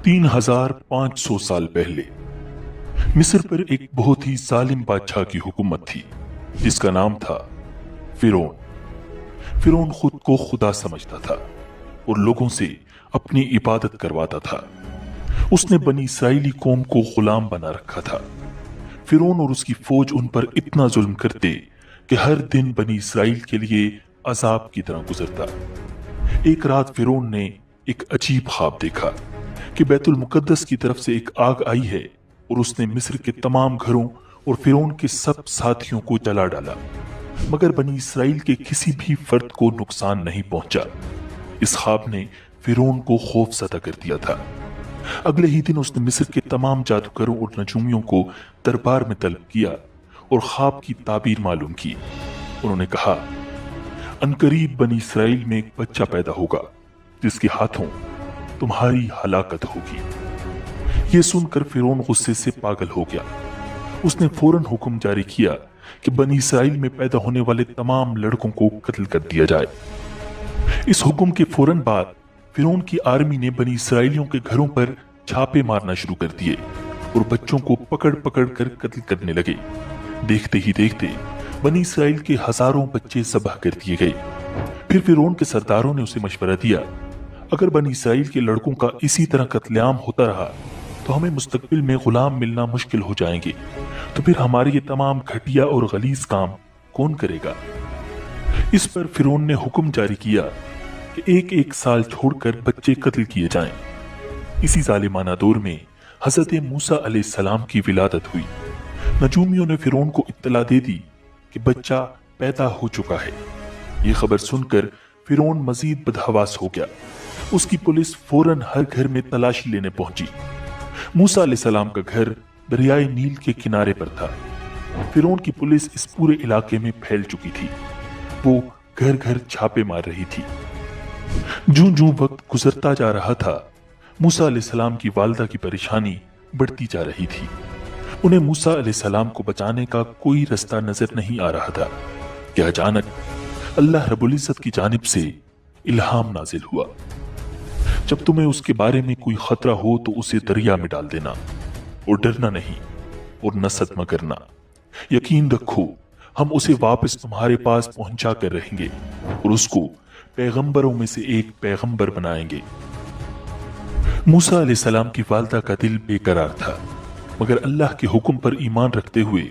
3500 साल पहले मिस्र पर एक बहुत ही जालिम बादशाह की हुकूमत थी जिसका नाम था फिरौन। फिरौन खुद को खुदा समझता था और लोगों से अपनी इबादत करवाता था। उसने बनी इसराइली कौम को गुलाम बना रखा था। फिरौन और उसकी फौज उन पर इतना जुल्म करते कि हर दिन बनी इसराइल के लिए अजाब की तरह गुजरता। एक रात फिरौन ने एक अजीब ख्वाब देखा कि बैतुल मुकद्दस की तरफ से एक आग आई है और उसने मिस्र के तमाम घरों और फिरौन के सब साथियों को जला डाला, मगर बनी इसराइल के किसी भी फर्द को नुकसान नहीं पहुंचा। इस ख्वाब ने फिरौन को खौफजदा कर दिया था। अगले ही दिन उसने मिस्र के तमाम जादूगरों और नजूमियों को दरबार में तलब किया और ख्वाब की ताबीर मालूम की। उन्होंने कहा, अनकरीब बनी इसराइल में एक बच्चा पैदा होगा जिसके हाथों तुम्हारी हलाकत होगी। यह सुनकर फिरौन गुस्से से पागल हो गया। उसने फौरन हुक्म जारी किया कि बनी इसराइल में पैदा होने वाले तमाम लड़कों को कत्ल कर दिया जाए। इस हुक्म के फौरन बाद फिरौन की आर्मी ने बनी इसराइलियों के घरों पर छापे मारना शुरू कर दिए और बच्चों को पकड़ पकड़ कर कत्ल करने लगे। देखते ही देखते बनी इसराइल के हजारों बच्चे ज़बह कर दिए गए। फिर फिरौन के सरदारों ने उसे मशवरा दिया, अगर बनी इसराइल के लड़कों का इसी तरह कत्लेआम होता रहा तो हमें मुस्तकबिल में गुलाम मिलना मुश्किल हो जाएंगे। तो फिर हमारे ये तमाम घटिया और गलीज काम कौन करेगा? इस पर फिरौन ने हुक्म जारी किया कि एक एक साल छोड़कर बच्चे कत्ल किए जाएं। इसी जालिमाना दौर में हजरत मूसा अलैहिस्सलाम की विलादत हुई। नजूमियों ने फिरौन को इत्तला दे दी कि बच्चा पैदा हो चुका है। ये खबर सुनकर फिरौन मजीद बदहवास हो गया। उसकी पुलिस फौरन हर घर में तलाशी लेने पहुंची। मूसा अलैहिस्सलाम का घर दरियाए नील के किनारे पर था। फिरौन की पुलिस इस पूरे इलाके में फैल चुकी थी। वो घर घर छापे मार रही थी। जूं जूं वक्त गुजरता जा रहा था, मूसा अलैहिस्सलाम की वालिदा की परेशानी बढ़ती जा रही थी। उन्हें मूसा अलैहिस्सलाम को बचाने का कोई रास्ता नजर नहीं आ रहा था कि अचानक अल्लाह रब्बुल इज्जत की जानिब से इल्हाम नाजिल हुआ, जब तुम्हें उसके बारे में कोई खतरा हो तो उसे दरिया में डाल देना और डरना नहीं और न सदमा करना। यकीन रखो, हम उसे वापस तुम्हारे पास पहुंचा कर रहेंगे और उसको पैगंबरों में से एक पैगंबर बनाएंगे। मूसा अलैहिस्सलाम की वालिदा का दिल बेकरार था, मगर अल्लाह के हुक्म पर ईमान रखते हुए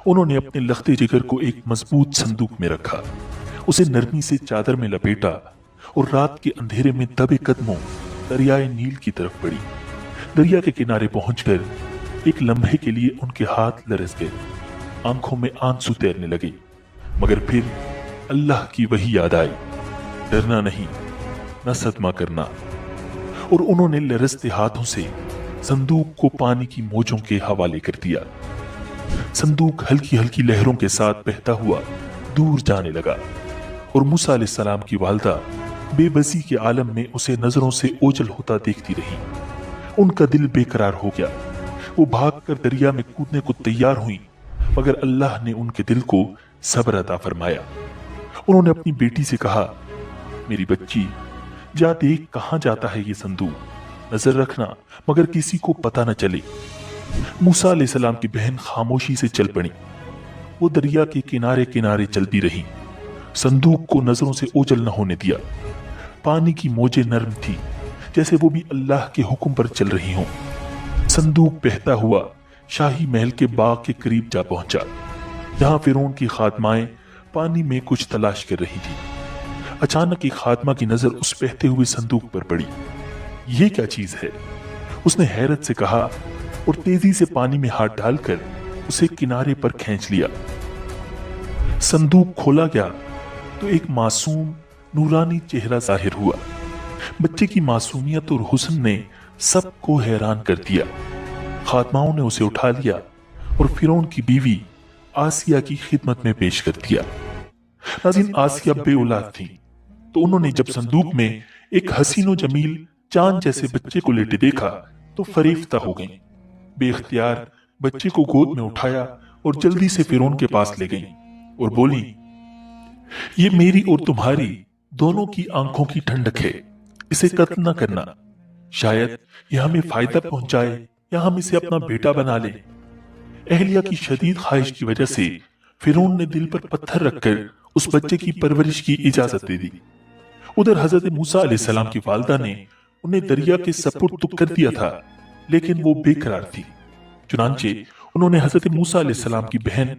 उन्होंने अपने लख्ते जिगर को एक मजबूत संदूक में रखा, उसे नरमी से चादर में लपेटा और रात के अंधेरे में दबे कदमों दरियाए नील की तरफ बढ़ी। दरिया के किनारे पहुंचकर एक लम्हे के लिए उनके हाथ लरस गए, आंखों में आंसू तैरने लगे, मगर फिर अल्लाह की वही याद आई, डरना नहीं, न सदमा करना। और उन्होंने लरसते हाथों से संदूक को पानी की मौजों के हवाले कर दिया। संदूक हल्की हल्की लहरों के साथ बहता हुआ दूर जाने लगा और मूसा अलैहिस्सलाम की वालिदा बेबसी के आलम में उसे नजरों से ओझल होता देखती रही। उनका दिल बेकरार हो गया। वो भागकर दरिया में कूदने को तैयार हुई, मगर अल्लाह ने उनके दिल को सब्र अता फरमाया। उन्होंने अपनी बेटी से कहा, मेरी बच्ची, जा देख कहां जाता है ये संदूक, नजर रखना मगर किसी को पता न चले। मूसा अलैहिस्सलाम की बहन खामोशी से चल पड़ी। वो दरिया के किनारे किनारे चलती रही, संदूक को नजरों से ओझल न होने दिया। पानी की मौजें नर्म थी, जैसे वो भी अल्लाह के हुक्म पर चल रही हों। संदूक बहता हुआ शाही महल के बाग के करीब जा पहुंचा, जहां फिरौन की खादमाएं पानी में कुछ तलाश कर रही थी। अचानक एक खादमा की नजर उस बहते हुए संदूक पर पड़ी। ये क्या चीज है? उसने हैरत से कहा और तेजी से पानी में हाथ डालकर उसे किनारे पर खींच लिया। संदूक खोला गया तो एक मासूम नूरानी चेहरा जाहिर हुआ। बच्चे की मासूमियत और हुस्न ने सबको हैरान कर दिया। खादमाओं ने उसे उठा लिया और फिरौन की बीवी आसिया की खिदमत में पेश कर दिया। नाज़रीन, आसिया बे औलाद थी, तो उन्होंने जब संदूक में एक हसीनो जमील चांद जैसे बच्चे को लेटे देखा तो फरेफ्ता हो गईं। बेख्तियार बच्चे को गोद में उठाया और जल्दी से फिरौन के पास ले गईं और बोली, ये मेरी और तुम्हारी दोनों की आंखों की ठंडक है, इसे कत्ल न करना। شاید یہ ہمیں فائدہ پہنچائے یا ہم اسے اپنا بیٹا بنا لیں۔ اہلیہ کی شدید خواہش کی وجہ سے فرعون نے دل پر پتھر رکھ کر اس بچے کی پرورش کی اجازت دے دی۔ ادھر حضرت موسیٰ علیہ السلام کی والدہ نے انہیں دریا کے سپرد تو کر دیا تھا، لیکن وہ بے قرار تھی۔ چنانچہ انہوں نے حضرت موسیٰ علیہ السلام کی بہن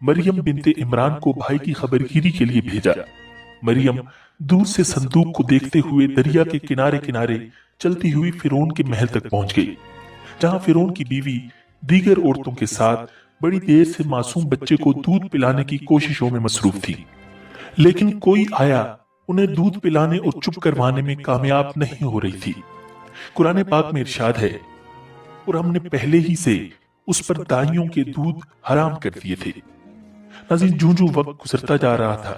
مریم بنت عمران کو بھائی کی خبرگیری کے لیے بھیجا۔ مریم دور سے صندوق کو دیکھتے ہوئے دریا کے کنارے کنارے چلتی ہوئی فرعون کے محل تک پہنچ گئی، جہاں فرعون کی بیوی دیگر عورتوں کے ساتھ بڑی دیر سے معصوم بچے کو دودھ پلانے کی کوششوں میں مصروف تھی، لیکن کوئی آیا انہیں دودھ پلانے اور چپ کروانے میں کامیاب نہیں ہو رہی تھی۔ قرآن پاک میں ارشاد ہے، اور ہم نے پہلے ہی سے اس پر دائیوں کے دودھ حرام کر دیے تھے۔ ناظرین، جوں وقت گزرتا جا رہا تھا،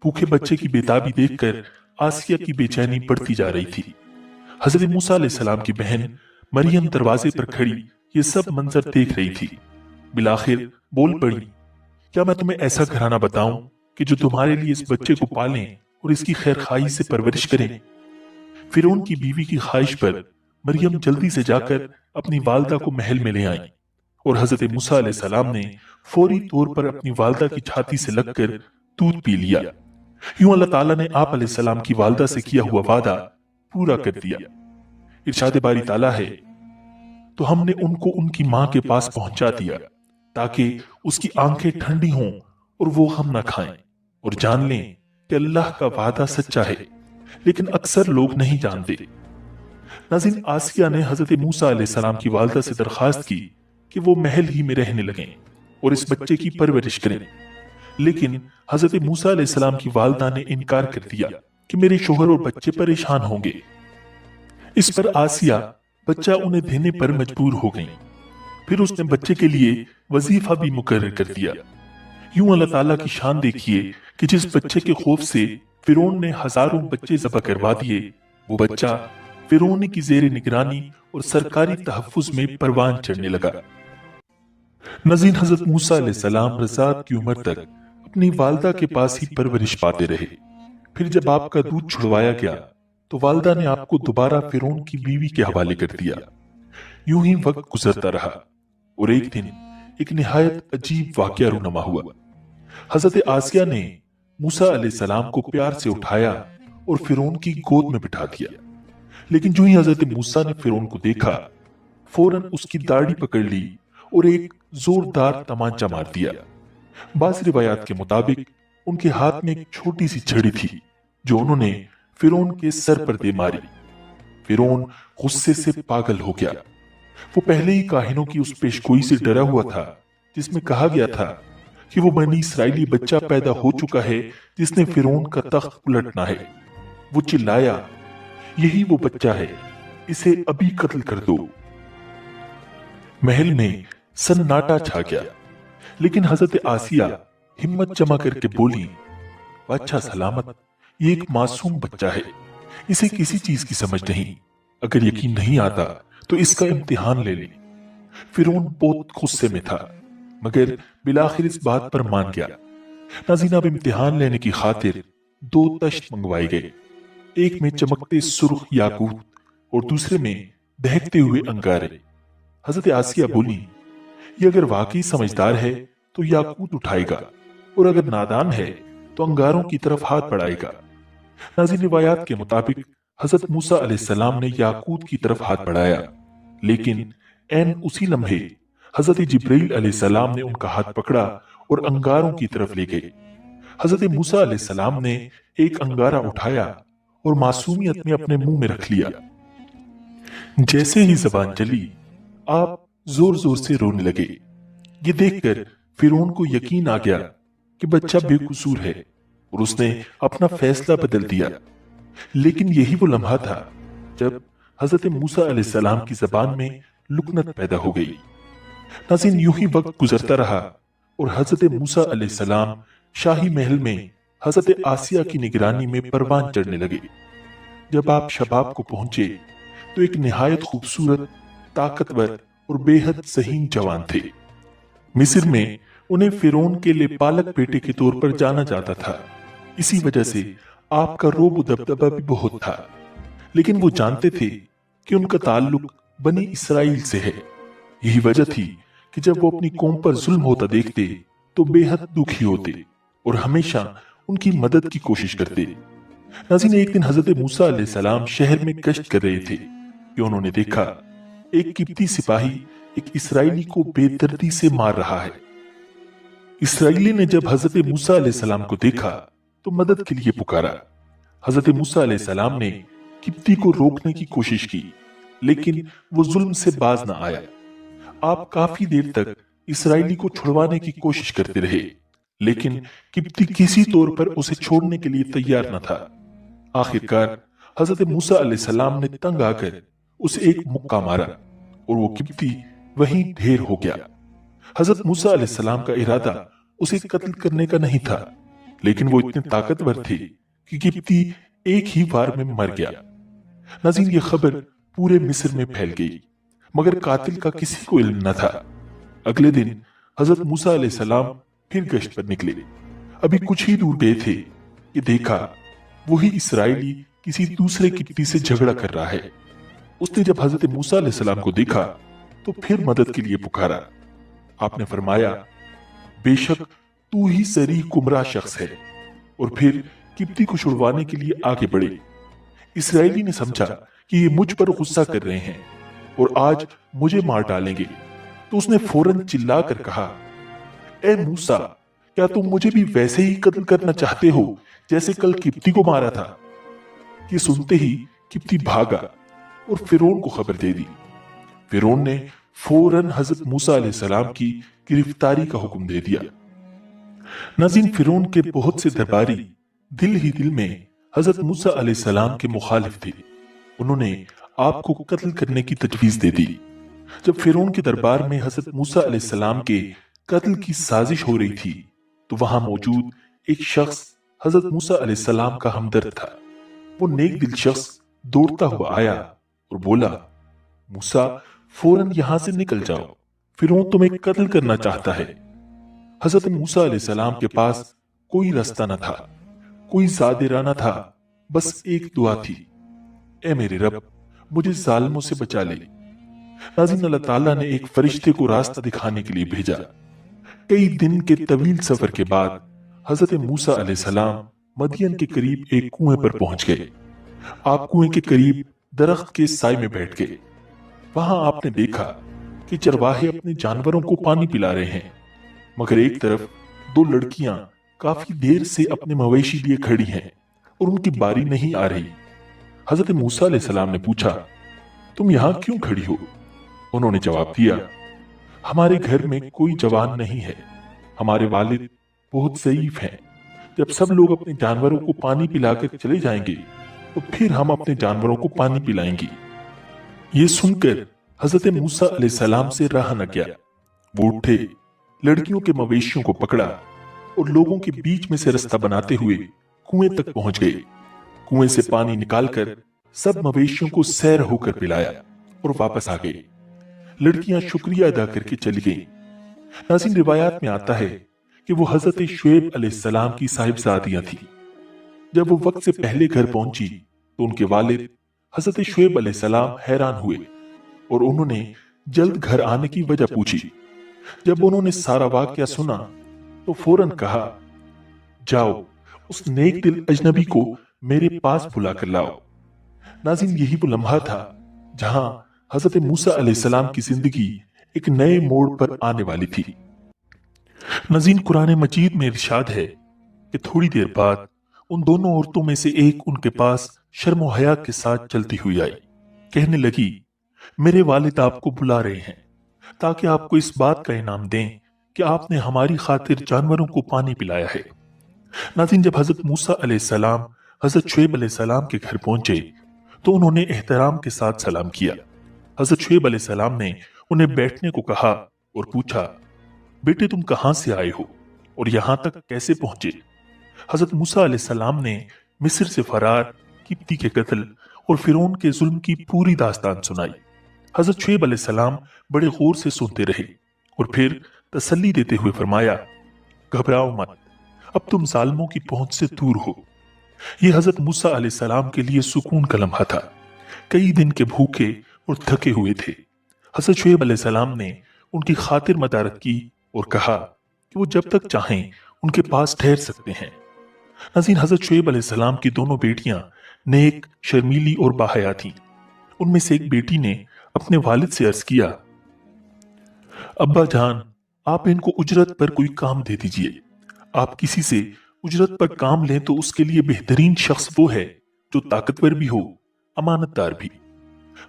بھوکے بچے کی بےتابی دیکھ کر آسیہ کی بے چینی بڑھتی جا رہی تھی۔ حضرت موسیٰ علیہ السلام کی بہن مریم دروازے پر کھڑی یہ سب منظر دیکھ رہی تھی۔ بالآخر بول پڑی، کیا میں تمہیں ایسا گھرانہ بتاؤں کہ جو تمہارے لیے اس بچے کو پالیں اور اس کی خیر خواہی سے پرورش کریں؟ فرعون کی بیوی کی خواہش پر مریم جلدی سے جا کر اپنی والدہ کو محل میں لے آئیں، اور حضرت موسیٰ علیہ السلام نے فوری طور پر اپنی والدہ کی چھاتی سے لگ کر دودھ پی لیا۔ یوں اللہ تعالیٰ نے آپ علیہ السلام کی والدہ سے کیا ہوا وعدہ پورا کر دیا۔ ارشاد باری تعالیٰ ہے، تو ہم نے ان کو ان کی ماں کے پاس پہنچا دیا تاکہ اس کی آنکھیں ٹھنڈی ہوں اور وہ غم نہ کھائیں، اور جان لیں کہ اللہ کا وعدہ سچا ہے، لیکن اکثر لوگ نہیں جانتے۔ ناظرین، آسیہ نے حضرت موسیٰ علیہ السلام کی والدہ سے درخواست کی کہ وہ محل ہی میں رہنے لگیں اور اس بچے کی پرورش کریں، لیکن حضرت موسیٰ علیہ السلام کی والدہ نے انکار کر دیا کہ میرے شوہر اور بچے پریشان ہوں گے۔ اس پر آسیہ بچہ انہیں دینے پر مجبور ہو گئیں۔ پھر اس نے بچے کے لیے وظیفہ بھی مقرر کر دیا۔ یوں اللہ تعالیٰ کی شان دیکھیے کہ جس بچے کے خوف سے فرعون نے ہزاروں بچے ذبح کروا دیے، وہ بچہ فرعون کی زیر نگرانی اور سرکاری تحفظ میں پروان چڑھنے لگا۔ ناظرین، حضرت موسیٰ علیہ السلام رضاعت کی عمر تک اپنی والدہ کے پاس ہی پرورش پاتے رہے۔ پھر جب آپ کا دودھ چھڑوایا گیا تو والدہ نے آپ کو دوبارہ فرعون کی بیوی کے حوالے کر دیا۔ یوں ہی وقت گزرتا رہا، اور ایک دن ایک نہایت عجیب واقعہ رونما ہوا۔ حضرت آسیہ نے موسیٰ علیہ السلام کو پیار سے اٹھایا اور فرعون کی گود میں بٹھا دیا، لیکن جو ہی حضرت موسیٰ نے فرعون کو دیکھا، فوراً اس کی داڑھی پکڑ لی اور ایک زوردار تمانچہ مار دیا۔ بعض روایات کے مطابق ان کے ہاتھ میں ایک چھوٹی سی چھڑی تھی جو انہوں نے فرعون کے سر پر دے ماری۔ فرعون غصے سے پاگل ہو گیا۔ وہ پہلے ہی کاہنوں کی اس پیشگوئی سے ڈرا ہوا تھا جس میں کہا گیا تھا کہ وہ بنی اسرائیلی بچہ پیدا ہو چکا ہے جس نے فرعون کا تخت الٹنا ہے۔ وہ چلایا، یہی وہ بچہ ہے، اسے ابھی قتل کر دو۔ محل میں سناٹا چھا گیا، لیکن حضرت آسیہ ہمت جمع کر کے بولی، بادشاہ سلامت، یہ ایک معصوم بچہ ہے، اسے کسی چیز کی سمجھ نہیں، اگر یقین نہیں آتا تو اس کا امتحان لے لیں۔ فرعون بہت غصے میں تھا، مگر بالآخر اس بات پر مان گیا۔ ناظرین، اب امتحان لینے کی خاطر 2 تشت منگوائے گئے، ایک میں چمکتے سرخ یاقوت اور دوسرے میں دہکتے ہوئے انگارے۔ حضرت آسیہ بولی، یہ اگر واقعی سمجھدار ہے تو یاقوت اٹھائے گا، اور اگر نادان ہے تو انگاروں کی طرف ہاتھ بڑھائے گا۔ ناظرین، روایات کے مطابق حضرت موسیٰ علیہ السلام نے یاقوت کی طرف ہاتھ بڑھایا، لیکن عین اسی لمحے حضرت جبرائیل علیہ السلام نے ان کا ہاتھ پکڑا اور انگاروں کی طرف لے گئے۔ حضرت موسیٰ علیہ السلام نے ایک انگارہ اٹھایا اور معصومیت میں اپنے منہ میں رکھ لیا۔ جیسے ہی زبان چلی، آپ زور زور سے رونے لگے۔ یہ دیکھ کر فرعون کو یقین آ گیا کہ بچہ بے قصور ہے، اور اس نے اپنا فیصلہ بدل دیا۔ لیکن یہی وہ لمحہ تھا جب حضرت موسیٰ علیہ السلام کی زبان میں لکنت پیدا ہو گئی۔ ناظرین، یوں ہی وقت گزرتا رہا اور حضرت موسیٰ علیہ السلام شاہی محل میں حضرت آسیہ کی نگرانی میں پروان چڑھنے لگے۔ جب آپ شباب کو پہنچے تو ایک نہایت خوبصورت، طاقتور اور بے حد ذہین جوان تھے۔ مصر میں انہیں فرعون کے لیے پالک بیٹے کے طور پر جانا جاتا تھا، اسی وجہ سے آپ کا رعب و دبدبہ بھی بہت تھا، لیکن وہ جانتے تھے कि उनका ताल्लुक बनी इसराइल से है। यही वजह थी कि जब वो अपनी कौम पर जुल्म होता देखते तो बेहद दुखी होते और हमेशा उनकी मदद की कोशिश करते। नाज़रीन, एक दिन हजरत मूसा अलैहिस्सलाम शहर में गश्त कर रहे थे कि उन्होंने देखा एक किब्ती सिपाही एक इसराइली को बेदर्दी से मार रहा है। इसराइली ने जब हजरत मूसा अलैहिस्सलाम को देखा तो मदद के लिए पुकारा। हजरत मूसा अलैहिस्सलाम ने किब्ती को रोकने की कोशिश की, लेकिन वो जुल्म से बाज न आया। आप काफी देर तक इसराइली को छुड़वाने की कोशिश करते रहे, लेकिन किब्ती किसी तौर पर उसे छोड़ने के लिए तैयार न था। आखिरकार हजरत मूसा अलैहिस्सलाम ने तंग आकर उसे एक मुक्का मारा और वो किब्ती वहीं ढेर हो गया। हजरत मूसा अलैहिस्सलाम का इरादा उसे कत्ल करने का नहीं था, लेकिन वो इतने ताकतवर थे कि किब्ती एक ही वार में मर गया। नाज़रीन, ये खबर पूरे मिस्र में फैल गई, मगर कातिल का किसी को इल्म न था। अगले दिन हजरत मूसा अलैहिस्सलाम फिर गश्त पर निकले। अभी कुछ ही दूर गए थे कि देखा वही इसराइली किसी दूसरे किब्ती से झगड़ा कर रहा है। उसने जब हजरत मूसा अलैहिस्सलाम को देखा तो फिर मदद के लिए पुकारा। आपने फरमाया, बेशक तू ही सरीह गुमराह शख्स है, और फिर किब्ती को छुड़वाने के लिए आगे बढ़े। इसराइली ने समझा कि ये मुझ पर गुस्सा कर रहे हैं और आज मुझे मार डालेंगे, तो उसने फौरन चिल्लाकर कहा, ए मूसा, क्या तुम मुझे भी वैसे ही कत्ल करना चाहते हो जैसे कल किब्ती को मारा था? ये सुनते ही किब्ती भागा और फिरौन को खबर दे दी। फिरौन ने फौरन हजरत मूसा अलैहिस्सलाम की गिरफ्तारी का हुक्म दे दिया। नाज़रीन, फिरौन के बहुत से दरबारी दिल ही दिल में हजरत मूसा अलैहिस्सलाम के मुखालिफ थे। उन्होंने आपको कत्ल करने की तजवीज दे दी। जब फिरौन के दरबार में हजरत मूसा अलैहिस्सलाम के कत्ल की साजिश हो रही थी तो वहां मौजूद एक शख्स हजरत मूसा अलैहिस्सलाम का हमदर्द था। वो नेक दिल शख्स दौड़ता हुआ आया और बोला, मूसा, फौरन यहां से निकल जाओ, फिरौन तुम्हें कत्ल करना चाहता है। हजरत मूसा अलैहिस्सलाम के पास कोई रास्ता न था, कोई ज़ादिरा न था, बस एक दुआ थी, ए मेरे रब, मुझे जालिमों से बचा ले। नाज़रीन, अल्लाह ताला ने एक फरिश्ते को रास्ता दिखाने के लिए भेजा। कई दिन के तवील सफर के बाद हजरत मूसा अलैहिस्सलाम मदियन के करीब एक कुएं पर पहुंच गए। आप कुएं के करीब दरख्त के साए में बैठ गए। वहां आपने देखा कि चरवाहे अपने जानवरों को पानी पिला रहे हैं, मगर एक तरफ दो लड़कियां काफी देर से अपने मवेशी लिए खड़ी हैं और उनकी बारी नहीं आ रही। हजरत मूसा अलैहिस्सलाम ने पूछा, तुम यहां क्यों खड़ी हो? उन्होंने जवाब दिया, हमारे घर में कोई जवान नहीं है, हमारे वालिद बहुत ज़ईफ हैं। जब सब लोग अपने जानवरों को पानी पिलाकर चले जाएंगे तो फिर हम अपने जानवरों को पानी पिलाएंगे। ये सुनकर हजरत मूसा अलैहिस्सलाम से रहा न गया। वो उठे, लड़कियों के मवेशियों को पकड़ा और लोगों के बीच में से रास्ता बनाते हुए कुएं तक पहुंच गए। कुएं से पानी निकालकर सब मवेशियों को सैर होकर पिलाया और वापस आ गए। लड़कियां शुक्रिया अदा करके चली गईं। नाज़रीन, रिवायात में आता है कि वो हजरत शुएब अलैहिस्सलाम की साहिबजादियां थी। जब वो वक्त से पहले घर पहुंची तो उनके वालिद हजरत शुएब अलैहिस्सलाम हैरान हुए और उन्होंने जल्द घर आने की वजह पूछी। जब उन्होंने सारा वाकया सुना तो फौरन कहा, जाओ उस नेक दिल अजनबी को मेरे पास बुला कर लाओ। नाज़रीन, यही वो लम्हा था जहां हजरत मूसा अलैहिस्सलाम की जिंदगी एक नए मोड़ पर आने वाली थी। नाज़रीन, कुरान मजीद में इरशाद है कि थोड़ी देर बाद उन दोनों औरतों में से एक उनके पास शर्म हया के साथ चलती हुई आई। कहने लगी, मेरे वालिद आपको बुला रहे हैं ताकि आपको इस बात का इनाम दें कि आपने हमारी खातिर जानवरों को पानी पिलाया है। नाज़रीन, जब हजरत मूसा अलैहिस्सलाम हजरत शुएब अलैहिस्सलाम के घर पहुंचे तो उन्होंने एहतराम के साथ सलाम किया। हजरत शुएब अलैहिस्सलाम ने उन्हें बैठने को कहा और पूछा, बेटे तुम कहां से आए हो और यहां तक कैसे पहुंचे? हजरत मूसा अलैहिस्सलाम ने मिस्र से फरार, किब्ती के कत्ल और फिरौन के जुल्म की पूरी दास्तान सुनाई। हजरत शुएब अलैहिस्सलाम बड़े गौर से सुनते रहे और फिर तसल्ली देते हुए फरमाया, घबराओ मत, अब तुम जालिमों की पहुंच से दूर हो। यह हजरत मूसा अलैहिस्सलाम के लिए सुकून का लम्हा था कई दिन के भूखे और थके हुए थे। हज़रत शुएब अलैहिस्सलाम ने उनकी खातिर मदारत की और कहा कि वो जब तक चाहें उनके पास ठहर सकते हैं। नाज़रीन, हज़रत शुएब अलैहिस्सलाम की दोनों बेटियां नेक, शर्मीली और बाहया थीं। उनमें से एक बेटी ने अपने वालिद से अर्ज किया, अब्बा जान, आप इनको उजरत पर कोई काम दे दीजिए। आप किसी से उजरत पर काम लें तो उसके लिए बेहतरीन शख्स वो है जो ताकतवर भी हो, अमानतदार भी।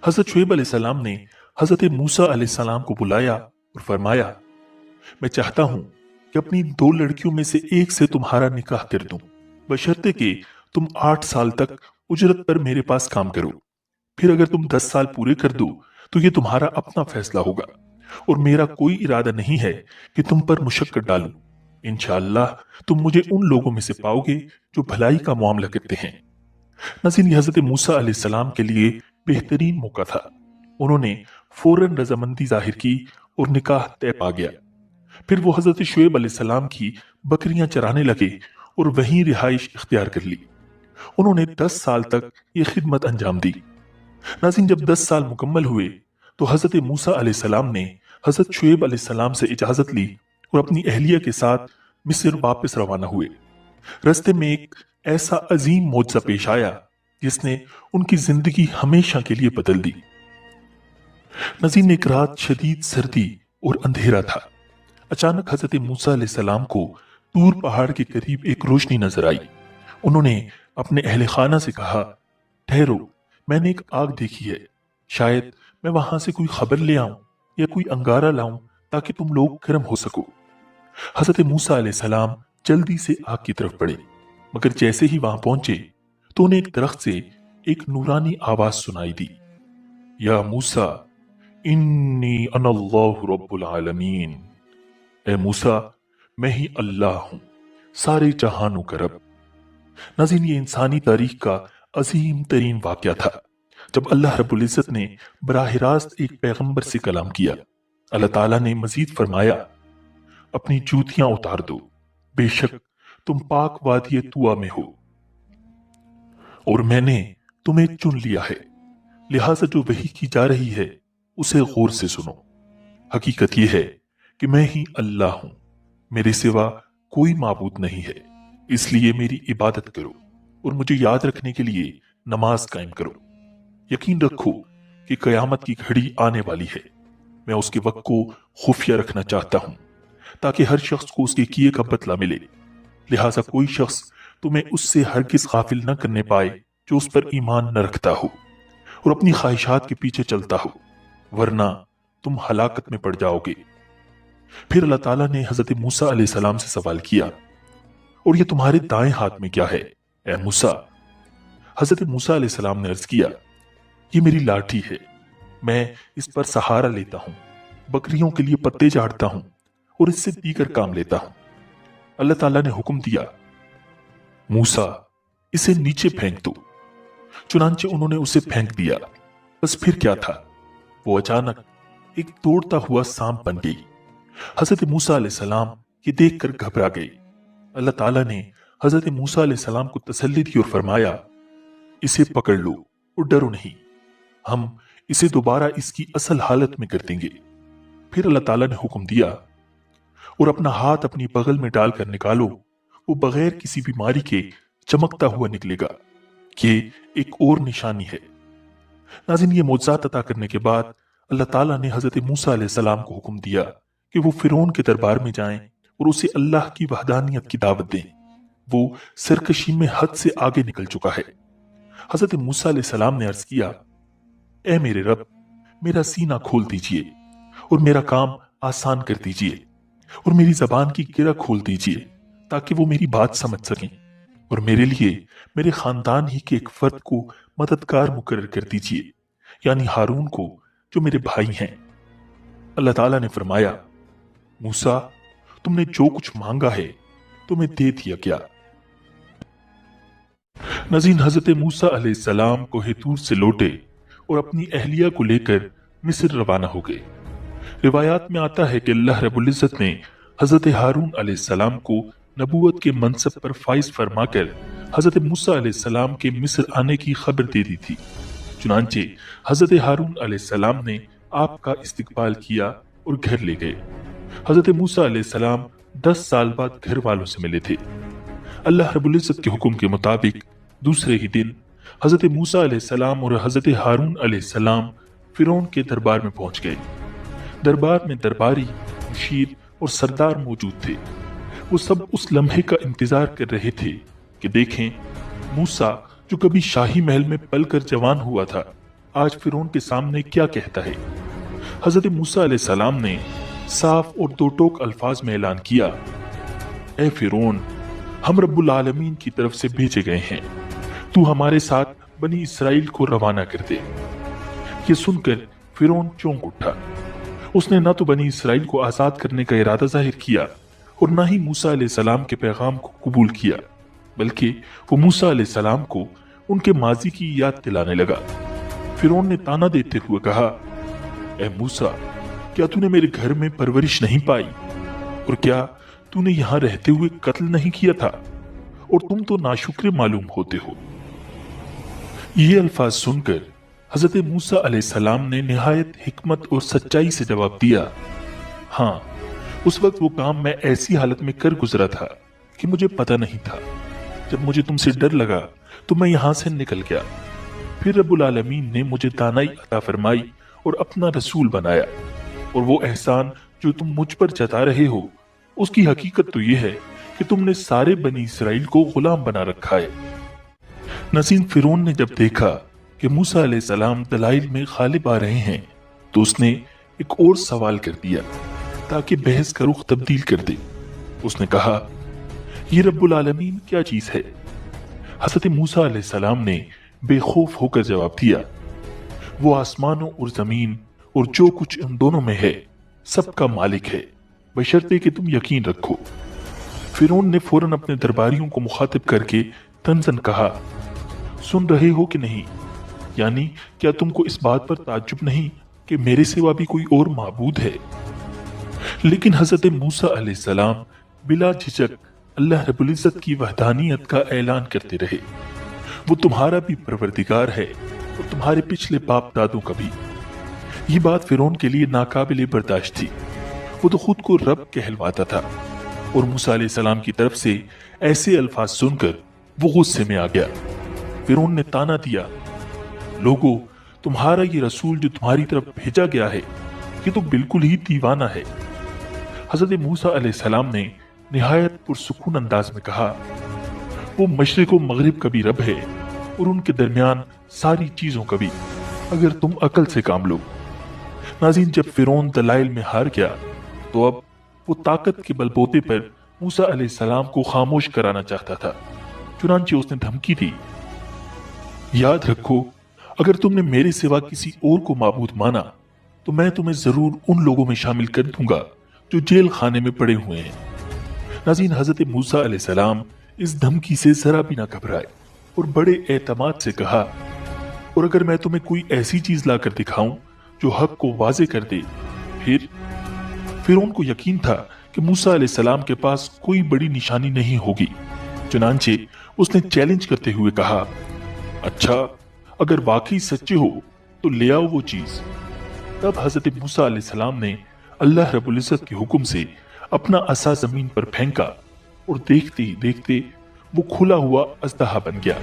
हज़रत शुएब अलैहिस्सलाम ने हज़रत मूसा अलैहिस्सलाम को बुलाया और फरमाया, मैं चाहता हूं कि अपनी 2 लड़कियों में से एक से तुम्हारा निकाह कर दूं, बशर्ते कि तुम 8 साल तक उजरत पर मेरे पास काम करो। फिर अगर तुम 10 साल पूरे कर दो तो ये तुम्हारा अपना फैसला होगा और मेरा कोई इरादा नहीं है कि तुम पर मुशक्कत डालूं। इंशाअल्लाह तुम मुझे उन लोगों में से पाओगे जो भलाई का मामला करते हैं। नाज़रीन, हज़रत मूसा अलैहिस्सलाम के लिए बेहतरीन मौका था। उन्होंने फौरन रजामंदी जाहिर की और निकाह तय पा गया। फिर वो हज़रत शुएब अलैहिस्सलाम की बकरियां चराने लगे और वहीं रिहाइश इख्तियार कर ली। उन्होंने 10 साल तक ये खिदमत अंजाम दी। नाज़रीन, जब 10 साल मुकम्मल हुए तो हज़रत मूसा अलैहिस्सलाम ने हज़रत शुएब अलैहिस्सलाम से इजाज़त ली और अपनी अहलिया के साथ मिस्र वापस रवाना हुए। रास्ते में एक ऐसा अजीम मौजज़ा पेश आया जिसने उनकी जिंदगी हमेशा के लिए बदल दी। नाज़रीन, एक रात शदीद सर्दी और अंधेरा था। अचानक हज़रत मूसा अलैहिस्सलाम को तूर पहाड़ के करीब एक रोशनी नजर आई। उन्होंने अपने अहले खाना से कहा, ठहरो, मैंने एक आग देखी है, शायद मैं वहां से कोई खबर ले आऊं या कोई अंगारा लाऊं ताकि तुम लोग गर्म हो सको। हज़रत मूसा अलैहिस्सलाम जल्दी से आग की तरफ बढ़े, मगर जैसे ही वहां पहुंचे तो उन्हें एक दरख्त से एक नूरानी आवाज सुनाई दी, या मूसा इन्नी अनल्लाहु रब्बुल आलमीन। ए मूसा, मैं ही अल्लाह हूं, सारे जहानों का रब। नाज़रीन, ये इंसानी तारीख का अजीम तरीन वाक़या था जब अल्लाह रब्बुल इज़्ज़त ने बराह रास्त एक पैगंबर से कलाम किया। अल्लाह ताला ने मजीद फरमाया, अपनी जूतियां उतार दो, बेशक तुम पाक वादी तुआ में हो और मैंने तुम्हें चुन लिया है, लिहाजा जो वही की जा रही है उसे गौर से सुनो। हकीकत यह है कि मैं ही अल्लाह हूं, मेरे सिवा कोई माबूद नहीं है, इसलिए मेरी इबादत करो और मुझे याद रखने के लिए नमाज कायम करो। यकीन रखो कि कयामत की घड़ी आने वाली है। मैं उसके वक्त को खुफिया रखना चाहता हूं ताकि हर शख्स को उसके किए का बदला मिले, लिहाजा कोई शख्स तुम्हें उससे हरगिज गाफिल न करने पाए जो उस पर ईमान न रखता हो और अपनी ख्वाहिशात के पीछे चलता हो, वरना तुम हलाकत में पड़ जाओगे। फिर अल्लाह ताला ने हज़रत मूसा अलैहिस्सलाम से सवाल किया, और ये तुम्हारे दाएं हाथ में क्या है ए मूसा? हज़रत मूसा अलैहिस्सलाम ने अर्ज किया, ये मेरी लाठी है, मैं इस पर सहारा लेता हूं, बकरियों के लिए पत्ते झाड़ता हूं और इससे दीगर काम लेता हूं। अल्लाह ताला ने हुक्म दिया, मूसा इसे नीचे फेंक दो। चुनांचे उन्होंने उसे फेंक दिया। बस फिर क्या था, वो अचानक एक दौड़ता हुआ सांप बन गई। हज़रत मूसा अलैहिस्सलाम ये देखकर घबरा गए। अल्लाह ताला ने हज़रत मूसा अलैहिस्सलाम को तसल्ली दी और फरमाया, इसे पकड़ लो और डरो नहीं, हम इसे दोबारा इसकी असल हालत में कर देंगे। फिर अल्लाह ताला ने हुक्म दिया, और अपना हाथ अपनी बगल में डालकर निकालो, वो बगैर किसी बीमारी के चमकता हुआ निकलेगा। ये एक और निशानी है। नाज़रीन, ये मौजज़ात अता करने के बाद अल्लाह ताला ने हज़रत मूसा अलैहिस्सलाम को हुक्म दिया कि वो फिरौन के दरबार में जाएं और उसे अल्लाह की वहदानियत की दावत दें। वो सरकशी में हद से आगे निकल चुका है। हज़रत मूसा अलैहिस्सलाम ने अर्ज किया, ए मेरे रब, मेरा सीना खोल दीजिए और मेरा काम आसान कर दीजिए और मेरी जबान की गिरा खोल दीजिए ताकि वो मेरी बात समझ सकें और मेरे लिए मेरे खानदान ही के एक फर्द को मददगार मुकर्रर कर दीजिए, यानी हारून को, जो मेरे भाई हैं। अल्लाह ताला ने फरमाया, मूसा, तुमने जो कुछ मांगा है तुम्हें दे दिया गया। नाज़रीन, हज़रत मूसा अलैहिस्सलाम कोहे तूर से लौटे और अपनी अहलिया को लेकर मिस्र रवाना हो गए। रिवायात में आता है कि अल्लाह रब्बुल इज़्ज़त ने हज़रत हारून अलैहिस्सलाम को नबूवत के मनसब पर फाइज फरमाकर हज़रत मूसा अलैहिस्सलाम के मिस्र आने की खबर दे दी थी। चुनांचे हजरत हारून अलैहिस्सलाम ने आपका इस्तकबाल किया और घर ले गए। हजरत मूसा अलैहिस्सलाम 10 साल बाद घर वालों से मिले थे। अल्लाह रब्बुल इज्जत के हुक्म के मुताबिक दूसरे ही दिन हजरत मूसा अलैहिस्सलाम और हजरत हारून अलैहिस्सलाम फिरौन के दरबार में पहुंच गए। दरबार में दरबारी, मुशीर और सरदार मौजूद थे। वो सब उस लम्हे का इंतजार कर रहे थे कि देखें मूसा जो कभी शाही महल में पलकर जवान हुआ था, आज फिरौन के सामने क्या कहता है। हजरत मूसा अलैहिस्सलाम ने साफ और दो टोक अल्फाज में ऐलान किया, ए फिरौन, हम रब्बुल आलमीन की तरफ से भेजे गए हैं, तू हमारे साथ बनी इसराइल को रवाना कर दे। ये सुनकर फिरौन चौंक उठा। उसने न तो बनी इसराइल को आजाद करने का इरादा जाहिर किया और न ही मूसा अलैहिस्सलाम के पैगाम को कबूल किया, बल्कि वो मूसा अलैहिस्सलाम को उनके माजी की याद दिलाने लगा। फिरौन ने ताना देते हुए कहा, ए मूसा, क्या तूने मेरे घर में परवरिश नहीं पाई? और क्या तूने यहां रहते हुए कत्ल नहीं किया था? और तुम तो नाशुक्र मालूम होते हो। ये अल्फाज सुनकर हजरत मूसा अलैहिस्सलाम ने निहायत हिकमत और सच्चाई से जवाब दिया, हाँ, उस वक्त वो काम मैं ऐसी हालत में कर गुजरा था कि मुझे पता नहीं था। जब मुझे तुमसे डर लगा तो मैं यहां से निकल गया। फिर रब्बुल आलमीन ने मुझे दानाई अता फरमाई और अपना रसूल बनाया। और वो एहसान जो तुम मुझ पर जता रहे हो, उसकी हकीकत तो ये है कि तुमने सारे बनी इसराइल को गुलाम बना रखा है। नसीन फिरौन ने जब देखा कि मूसा अलैहिस्सलाम दलाइल में गालिब आ रहे हैं, तो उसने एक और सवाल कर दिया ताकि बहस का रुख तब्दील कर दे। उसने कहा, ये रब्बुल आलमीन क्या चीज है? हजरत मूसा अलैहिस्सलाम ने बेखौफ होकर जवाब दिया, वो आसमानों और जमीन और जो कुछ इन दोनों में है सबका मालिक है, बशर्ते कि तुम यकीन रखो। फिरौन ने फौरन अपने दरबारियों को मुखातिब करके तंजन कहा, सुन रहे हो कि नहीं? यानी क्या तुमको इस बात पर ताज्जुब नहीं कि मेरे सिवा भी कोई और माबूद है? लेकिन हजरत मूसा अलैहिस्सलाम बिला झिझक अल्लाह रब्बुल इज्जत की वहदानियत का ऐलान करते रहे। वो तुम्हारा भी परवरदिगार है और तुम्हारे पिछले बाप दादों का भी। ये बात फिरौन के लिए नाकाबिले बर्दाश्त थी। वो तो खुद को रब कहलवाता था और मूसा अलैहिस्सलाम की तरफ से ऐसे अल्फाज सुनकर वो गुस्से में आ गया। फिरौन ने ताना दिया, लोगों, तुम्हारा ये रसूल जो तुम्हारी तरफ भेजा गया है, ये तो बिल्कुल ही दीवाना है। हजरत मूसा अलैहिस्सलाम ने निहायत पुरसुकून अंदाज में कहा, वो मशरिक और मगरिब का भी रब है और उनके दरमियान सारी चीजों का भी, अगर तुम अकल से काम लो। नाज़रीन, जब फिरौन दलाइल में हार गया तो अब वो ताकत के बलबूते पर मूसा अलैहिस्सलाम को खामोश कराना चाहता था। चुनांचे उसने धमकी दी, याद रखो, अगर तुमने मेरे सिवा किसी और को माबूद माना तो मैं तुम्हें जरूर उन लोगों में शामिल कर दूंगा जो जेल खाने में पड़े हुए हैं। नाज़रीन, हजरत मूसा अलैहिस्सलाम इस धमकी से जरा भी ना घबराए और बड़े एतमाद से कहा, और अगर मैं तुम्हें कोई ऐसी चीज लाकर दिखाऊं जो हक को वाजे कर दे, फिर उनको यकीन था कि मूसा अलैहिस्सलाम के पास कोई बड़ी निशानी नहीं होगी। चुनांचे उसने चैलेंज करते हुए कहा, अच्छा, अगर वाकई सच्चे हो तो ले आओ वो चीज। तब हजरत मूसा अलैहिस्सलाम ने अल्लाह रब्बुल इज्जत के हुक्म से अपना असा जमीन पर फेंका और देखते ही देखते वो खुला हुआ अजदहा बन गया।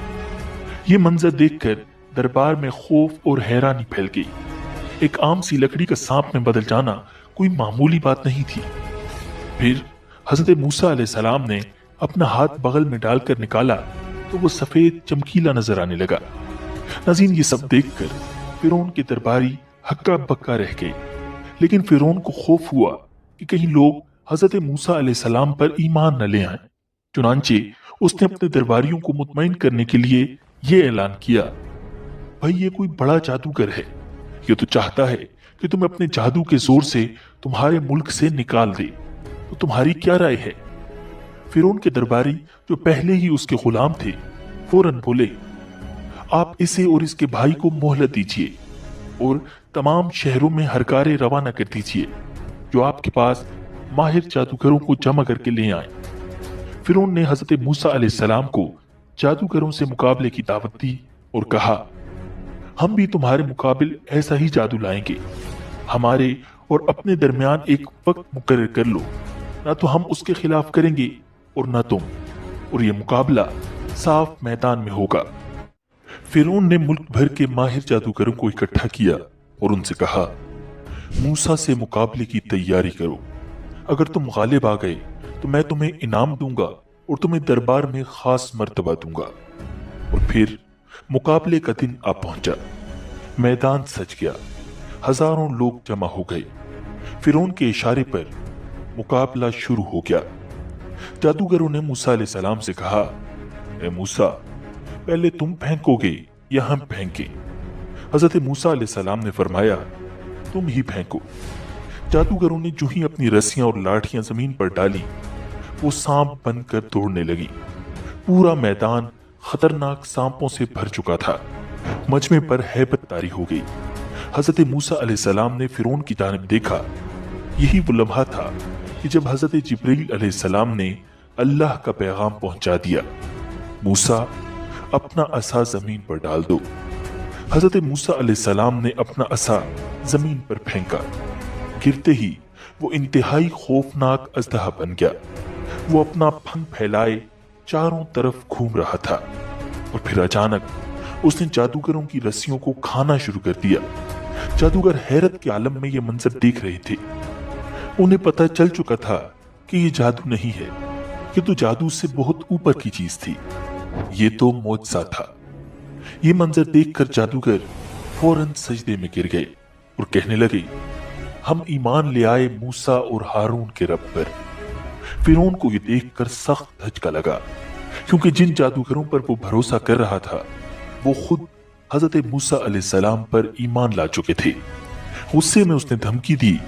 ये मंजर देखकर दरबार में खौफ और हैरानी फैल गई। एक आम सी लकड़ी का सांप में बदल जाना कोई मामूली बात नहीं थी। फिर हजरत मूसा अलैहिस्सलाम ने अपना हाथ बगल में डालकर निकाला तो वो सफेद चमकीला नजर आने लगा। नाज़रीन, ये सब देखकर फिरौन के दरबारी हक्का बक्का रह गए, लेकिन फिरौन को खौफ हुआ कि कहीं लोग हजरत मूसा अलैहिस्सलाम पर ईमान न ले आए। चुनांचे उसने अपने दरबारियों को मुतमईन करने के लिए ये ऐलान किया, भाई, ये कोई बड़ा जादूगर है, ये तो चाहता है कि तुम अपने जादू के जोर से तुम्हारे मुल्क से निकाल दे, तो तुम्हारी क्या राय है? फिरौन के दरबारी जो पहले ही उसके गुलाम थे फौरन बोले, आप इसे और इसके भाई को मोहलत दीजिए और तमाम शहरों में हरकारे रवाना कर दीजिए जो आपके पास माहिर जादूगरों को जमा करके ले आए। फिरौन ने हजरत मूसा अलैहिस्सलाम को जादूगरों से मुकाबले की दावत दी और कहा, हम भी तुम्हारे मुकाबिल ऐसा ही जादू लाएंगे। हमारे और अपने दरमियान एक वक्त मुकर्रर कर लो, ना तो हम उसके खिलाफ करेंगे और ना तुम, और ये मुकाबला साफ मैदान में होगा। फिरौन ने मुल्क भर के माहिर जादूगरों को इकट्ठा किया और उनसे कहा, मूसा से मुकाबले की तैयारी करो। अगर तुम गालिब आ गए तो मैं तुम्हें इनाम दूंगा और तुम्हें दरबार में खास मर्तबा दूंगा। और फिर मुकाबले का दिन आ पहुंचा। मैदान सज गया, हजारों लोग जमा हो गए। फिरौन के इशारे पर मुकाबला शुरू हो गया। जादूगरों ने मूसा अलैहिस्सलाम से कहा, ए मूसा, पहले तुम फेंकोगे या हम फेंके? हजरत मूसा अलैहिस्सलाम ने फरमाया, तुम ही फेंको। जादूगरों ने जो ही अपनी रस्सियां और लाठियां जमीन पर डाली, वो सांप बनकर दौड़ने लगी। पूरा मैदान खतरनाक सांपों से भर चुका था। मजमे पर हैबत तारी हो गई। हजरत मूसा अलैहिस्सलाम ने फिरौन की जानिब देखा। यही वो लम्हा था कि जब हजरत जिब्रील अलैहिस्सलाम ने अल्लाह का पैगाम पहुंचा दिया, मूसा अपना असा जमीन पर डाल दो। हजरत मूसा अलैहिस्सलाम ने अपना असा जमीन पर फेंका। गिरते ही वो इंतहाई खौफनाक अजदहा बन गया। वो अपना फंग फैलाए चारों तरफ घूम रहा था और फिर अचानक उसने जादूगरों की रस्सियों को खाना शुरू कर दिया। जादूगर हैरत के आलम में ये मंजर देख रहे थे। उन्हें पता चल चुका था कि ये जादू नहीं है, ये तो जादू से बहुत ऊपर की चीज थी। ये तो मौजज़ा था। ये मंजर देखकर जादूगर फौरन सजदे में गिर गए और कहने लगे, हम ईमान ले आए मूसा और हारून के रब पर। फिरौन को ये देखकर सख्त धचका लगा, क्योंकि जिन जादूगरों पर वो भरोसा कर रहा था वो खुद हजरत मूसा अलैहिस्सलाम पर ईमान ला चुके थे। गुस्से में उसने धमकी दी,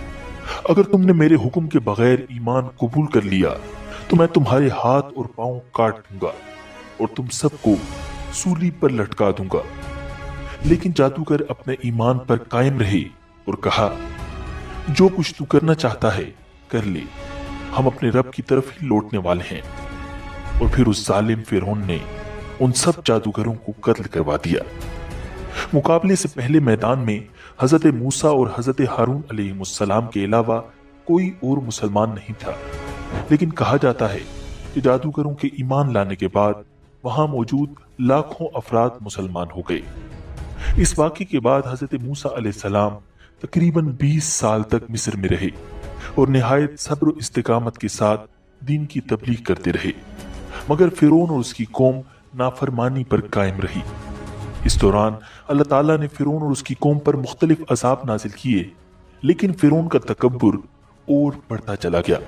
अगर तुमने मेरे हुक्म के बगैर ईमान कबूल कर लिया तो मैं तुम्हारे हाथ और पांव काट दूंगा और तुम सबको सूली पर लटका दूंगा। लेकिन जादूगर अपने ईमान पर कायम रहे और कहा, जो कुछ तू करना चाहता है कर ले, हम अपने रब की तरफ ही लौटने वाले हैं। और फिर उस जालिम फिरौन ने उन सब जादूगरों को कत्ल करवा दिया। मुकाबले से पहले मैदान में हजरत मूसा और हजरत हारून अलैहिमुस्सलाम के अलावा कोई और मुसलमान नहीं था। लेकिन कहा जाता है कि जादूगरों के ईमान लाने के बाद वहां मौजूद लाखों अफराद मुसलमान हो गए। इस वाक़े के बाद हजरत मूसा अलैहिस्सलाम तकरीबन 20 साल तक मिस्र में रहे और निहायत सब्र और इस्तिकामत के साथ दीन की तबलीग करते रहे, मगर फिरौन और उसकी कौम नाफरमानी पर कायम रही। इस दौरान अल्लाह ताला ने फिरौन और उसकी कौम पर मुख्तलिफ अज़ाब नाजिल किए, लेकिन फिरौन का तकब्बुर और बढ़ता चला गया।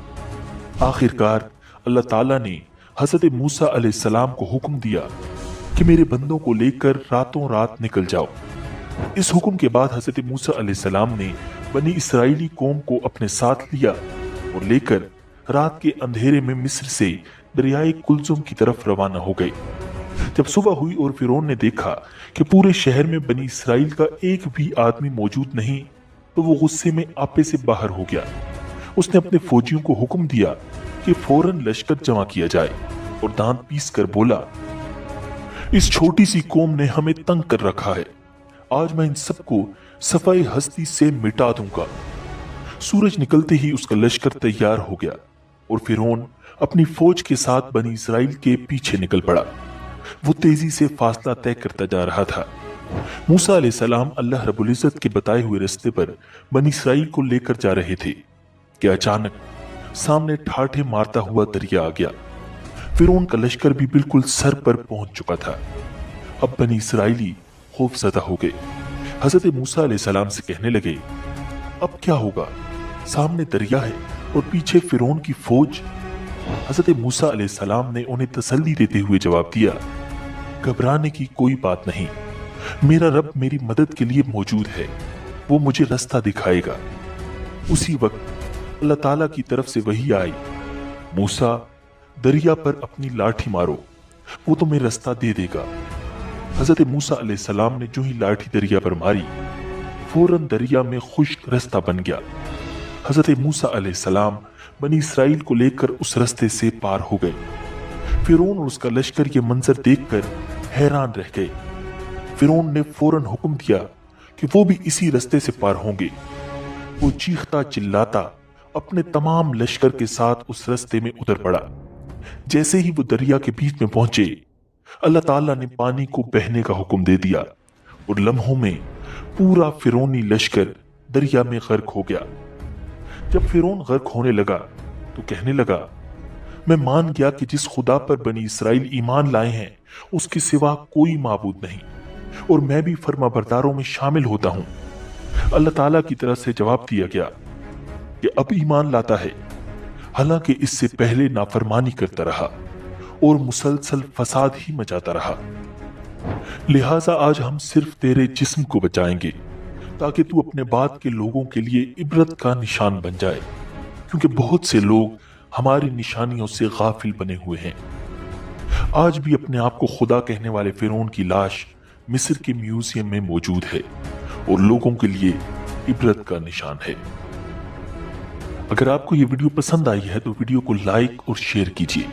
आखिरकार अल्लाह ताला ने हजरत मूसा अलैहिस्सलाम को हुक्म दिया कि मेरे बंदों को लेकर रातों रात निकल जाओ। इस हुक्म के बाद हजरत मूसा अलैहिस्सलाम ने बनी इसराइली कौम को अपने साथ लिया और लेकर रात के अंधेरे में मिस्र से दरियाए कुलजुम की तरफ रवाना हो गए। जब सुबह हुई और फिरौन ने देखा कि पूरे शहर में बनी इसराइल का एक भी आदमी मौजूद नहीं, तो वो गुस्से में आपे से बाहर हो गया। उसने अपने फौजियों को हुक्म दिया कि फौरन लश्कर जमा किया जाए और दांत पीस कर बोला, इस छोटी सी कौम ने हमें तंग कर रखा है, आज मैं इन सबको सफाई हस्ती से मिटा दूंगा। सूरज निकलते ही उसका लश्कर तैयार हो गया और फिरौन अपनी फौज के साथ बनी इसराइल के पीछे निकल पड़ा। वो तेजी से फासला तय करता जा रहा था। मूसा अलैहिस्सलाम अल्लाह रब्बुल इज्जत के बताए हुए रास्ते पर बनी इसराइल को लेकर जा रहे थे कि अचानक सामने ठाठे मारता हुआ दरिया आ गया। फिरौन का लश्कर भी बिल्कुल सर पर पहुंच चुका था। अब बनी इसराइली खौफजदा हो गए। हजरत मूसा अलैहिस्सलाम से कहने लगे, अब क्या होगा? सामने दरिया है और पीछे फिरौन की फौज। हजरत मूसा अलैहिस्सलाम ने उन्हें तसल्ली देते हुए जवाब दिया, घबराने की कोई बात नहीं, मेरा रब मेरी मदद के लिए मौजूद है, वो मुझे रास्ता दिखाएगा। उसी वक्त अल्लाह ताला की तरफ से वही आई, मूसा दरिया पर अपनी लाठी मारो, वो तुम्हें रास्ता दे देगा। हजरत मूसा अलैहिस्सलाम ने जो ही लाठी दरिया पर मारी, फौरन दरिया में खुश्क रास्ता बन गया। हजरत मूसा अलैहिस्सलाम बनी इसराइल को लेकर उस रास्ते से पार हो गए। फिरौन और उसका लश्कर ये मंजर देखकर हैरान रह गए। फिरौन ने फौरन हुक्म दिया कि वो भी इसी रास्ते से पार होंगे। वो चीखता चिल्लाता अपने तमाम लश्कर के साथ उस रास्ते में उतर पड़ा। जैसे ही वो दरिया के बीच में पहुंचे, अल्लाह ताला ने पानी को बहने का हुक्म दे दिया और लम्हों में पूरा फिरौनी लश्कर दरिया में गर्क हो गया। जब फिरौन गर्क होने लगा तो कहने लगा, मैं मान गया कि जिस खुदा पर बनी इसराइल ईमान लाए हैं उसके सिवा कोई माबूद नहीं, और मैं भी फर्माबरदारों में शामिल होता हूं। अल्लाह ताला की तरफ से जवाब दिया गया कि अब ईमान लाता है, हालांकि इससे पहले नाफरमानी करता रहा और मुसलसल फसाद ही मचाता रहा। लिहाजा आज हम सिर्फ तेरे जिस्म को बचाएंगे ताकि तू अपने बाद के लोगों के लिए इबरत का निशान बन जाए, क्योंकि बहुत से लोग हमारी निशानियों से गाफिल बने हुए हैं। आज भी अपने आप को खुदा कहने वाले फिरौन की लाश मिस्र के म्यूजियम में मौजूद है और लोगों के लिए इबरत का निशान है। अगर आपको ये वीडियो पसंद आई है तो वीडियो को लाइक और शेयर कीजिए।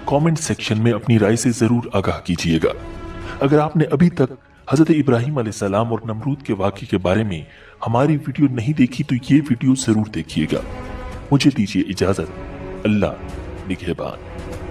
कमेंट सेक्शन में अपनी राय से जरूर आगाह कीजिएगा। अगर आपने अभी तक हजरत इब्राहिम अलैहिस्सलाम और नमरूद के वाक़े के बारे में हमारी वीडियो नहीं देखी तो ये वीडियो जरूर देखिएगा। मुझे दीजिए इजाजत। अल्लाह निगहबान।